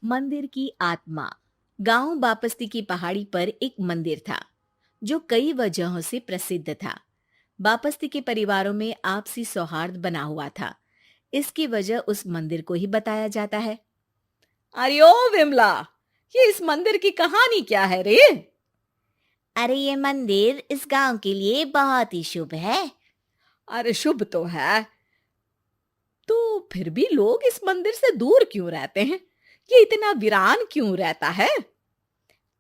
मंदिर की आत्मा। गांव बापस्ती की पहाड़ी पर एक मंदिर था जो कई वजहों से प्रसिद्ध था। बापस्ती के परिवारों में आपसी सौहार्द बना हुआ था। इसकी वजह उस मंदिर को ही बताया जाता है। अरे ओ विमला, ये इस मंदिर की कहानी क्या है रे? अरे ये मंदिर इस गांव के लिए बहुत ही शुभ है। अरे शुभ तो है, तो फिर भी लोग इस मंदिर से दूर क्यों रहते हैं? ये इतना वीरान क्यों रहता है?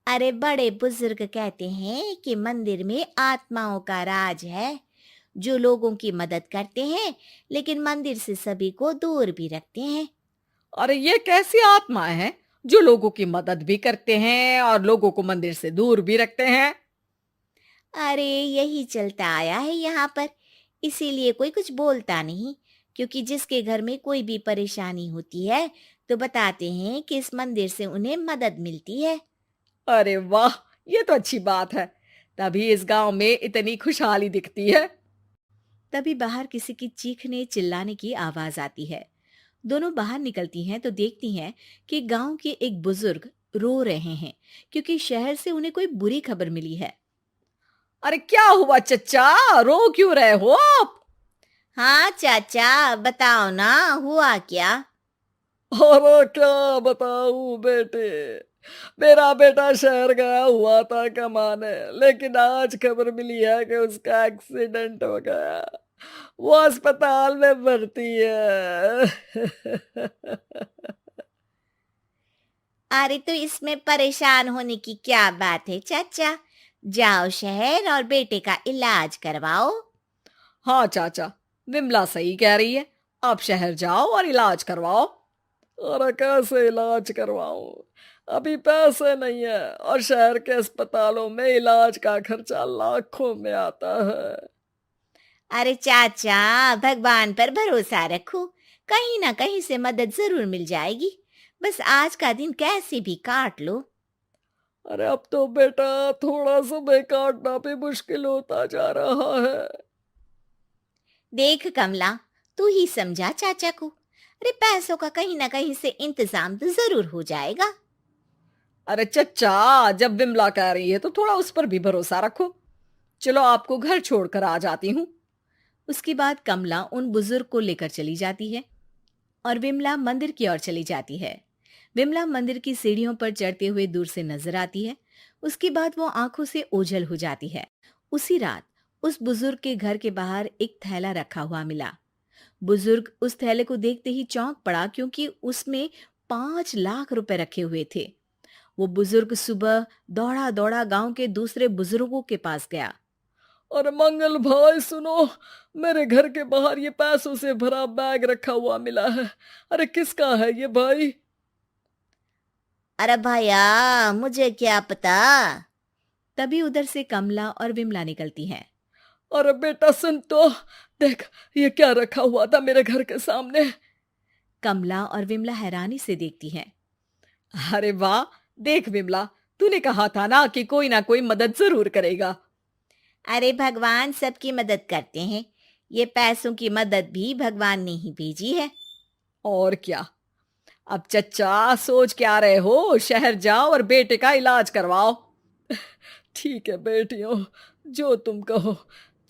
अरे बड़े बुजुर्ग कहते हैं कि मंदिर में आत्माओं का राज है जो लोगों की मदद करते हैं, लेकिन मंदिर से सभी को दूर भी रखते हैं। अरे ये कैसी आत्माएं हैं जो लोगों की मदद भी करते हैं और लोगों को मंदिर से दूर भी रखते हैं? अरे यही चलता आया है यहाँ पर, इसीलिए कोई कुछ बोलता नहीं। क्योंकि जिसके घर में कोई भी परेशानी होती है तो बताते हैं कि इस मंदिर से उन्हें मदद मिलती है। अरे वाह, ये तो अच्छी बात है। तभी इस गांव में इतनी खुशहाली दिखती है। तभी बाहर किसी की चीखने चिल्लाने की आवाज आती है। दोनों बाहर निकलती हैं तो देखती हैं कि गांव के एक बुजुर्ग रो रहे हैं क्योंकि शहर से उन्हें कोई बुरी खबर मिली है। अरे क्या हुआ चच्चा, रो क्यों रहे हो आप? हाँ चाचा, बताओ ना, हुआ क्या? अरे क्या बताऊं बेटे, मेरा बेटा शहर गया हुआ था कमाने, लेकिन आज खबर मिली है कि उसका एक्सीडेंट हो गया। वो अस्पताल में भर्ती है। अरे तो इसमें परेशान होने की क्या बात है चाचा? जाओ शहर और बेटे का इलाज करवाओ। हाँ चाचा, विमला सही कह रही है। आप शहर जाओ और इलाज करवाओ। अरे कैसे इलाज करवाऊं, अभी पैसे नहीं है और शहर के अस्पतालों में इलाज का खर्चा लाखों में आता है। अरे चाचा, भगवान पर भरोसा रखो, कहीं ना कहीं से मदद जरूर मिल जाएगी। बस आज का दिन कैसे भी काट लो। अरे अब तो बेटा थोड़ा समय काटना भी मुश्किल होता जा रहा है। देख कमला, तू ही समझा चाचा को। अरे पैसों का कहीं ना कहीं से इंतजाम तो जरूर हो जाएगा। अरे चच्चा, जब विमला कह रही है तो थोड़ा उस पर भी भरोसा रखो। चलो आपको घर छोड़कर आ जाती हूँ। उसके बाद कमला उन बुजुर्ग को लेकर चली जाती है और विमला मंदिर की ओर चली जाती है। विमला मंदिर की सीढ़ियों पर चढ़ते हुए दूर से नजर आती है। उसके बाद वो आंखों से ओझल हो जाती है। उसी रात उस बुजुर्ग के घर के बाहर एक थैला रखा हुआ मिला। बुजुर्ग उस थैले को देखते ही चौंक पड़ा क्योंकि उसमें 5 लाख रुपए रखे हुए थे। वो बुजुर्ग सुबह दौड़ा दौड़ा गांव के दूसरे बुजुर्गों के पास गया। अरे मंगल भाई सुनो, मेरे घर के बाहर ये पैसों से भरा बैग रखा हुआ मिला है। अरे किसका है ये भाई? अरे भैया, मुझे क्या पता। तभी उधर से कमला और विमला निकलती हैं। अरे बेटा सुन तो, देख ये क्या रखा हुआ था मेरे घर के सामने। कमला और विमला हैरानी से देखती हैं। अरे वाह, देख विमला, तूने कहा था ना कोई मदद जरूर करेगा। अरे भगवान सबकी मदद करते हैं। ये पैसों की मदद भी भगवान ने ही भेजी है। और क्या। अब चच्चा सोच क्या रहे हो, शहर जाओ और बेटे का इलाज करवाओ। ठीक है बेटियों, जो तुम कहो।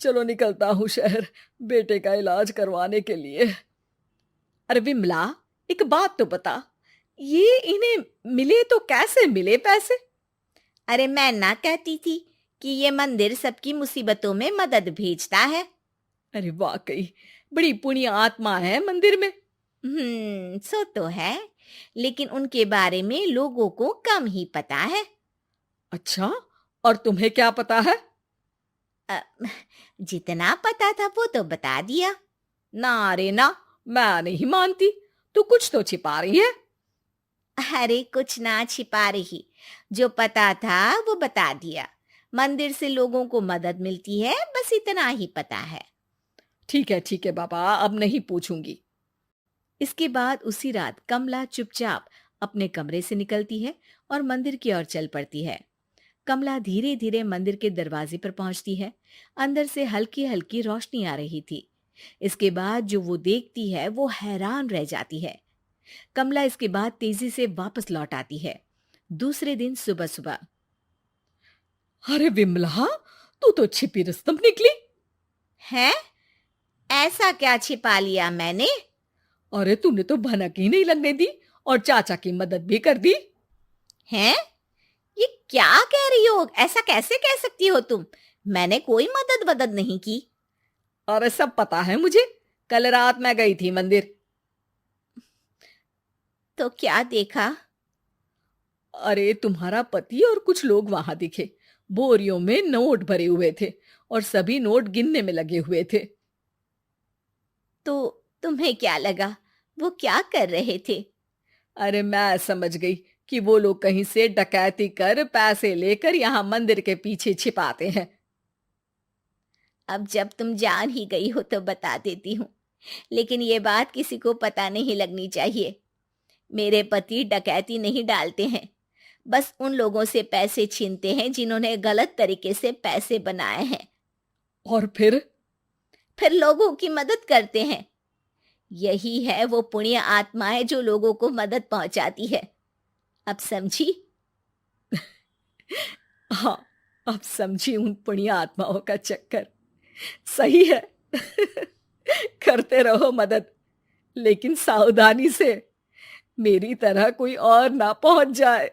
चलो निकलता हूँ शहर बेटे का इलाज करवाने के लिए। अरे विमला, एक बात तो बता, ये इन्हें मिले तो कैसे मिले पैसे? अरे मैं ना कहती थी कि ये मंदिर सबकी मुसीबतों में मदद भेजता है। अरे वाकई बड़ी पुण्य आत्मा है मंदिर में। सो तो है, लेकिन उनके बारे में लोगों को कम ही पता है। अच्छा, और तुम्हें क्या पता है? अ, जितना पता था वो तो बता दिया। ना रे ना, मैं नहीं मानती। तू कुछ तो छिपा रही है। अरे कुछ ना छिपा रही, जो पता था वो बता दिया। मंदिर से लोगों को मदद मिलती है, बस इतना ही पता है। ठीक है बाबा, अब नहीं पूछूंगी। इसके बाद उसी रात कमला चुपचाप अपने कमरे से निकलती है और मंदिर की ओर चल पड़ती है। कमला धीरे धीरे मंदिर के दरवाजे पर पहुंचती है। अंदर से हल्की हल्की रोशनी आ रही थी। इसके बाद जो वो देखती है वो हैरान रह जाती है। कमला इसके बाद तेजी से वापस लौट आती है। दूसरे दिन सुबह सुबह। अरे विमला, तू तो छिपी रुस्तम निकली। है? ऐसा क्या छिपा लिया मैंने? अरे तूने तो भनक ही नहीं लगने दी और चाचा की मदद भी कर दी। हैं? ये क्या कह रही हो? ऐसा कैसे कह सकती हो तुम? मैंने कोई मदद वदद नहीं की। अरे सब पता है मुझे, कल रात मैं गई थी मंदिर। तो क्या देखा? अरे तुम्हारा पति और कुछ लोग वहां दिखे। बोरियों में नोट भरे हुए थे और सभी नोट गिनने में लगे हुए थे। तो तुम्हें क्या लगा? वो क्या कर रहे थे? अरे मैं समझ गई कि वो लोग कहीं से डकैती कर पैसे लेकर यहाँ मंदिर के पीछे छिपाते हैं। अब जब तुम जान ही गई हो तो बता देती हूँ, लेकिन ये बात किसी को पता नहीं लगनी चाहिए। मेरे पति डकैती नहीं डालते हैं, बस उन लोगों से पैसे छीनते हैं जिन्होंने गलत तरीके से पैसे बनाए हैं। और फिर लोगों की मदद करते हैं। यही है वो पुण्य आत्माएं जो लोगों को मदद पहुंचाती है। अब समझी? हाँ, अब समझी उन पुण्य आत्माओं का चक्कर। सही है। करते रहो मदद, लेकिन सावधानी से, मेरी तरह कोई और ना पहुंच जाए।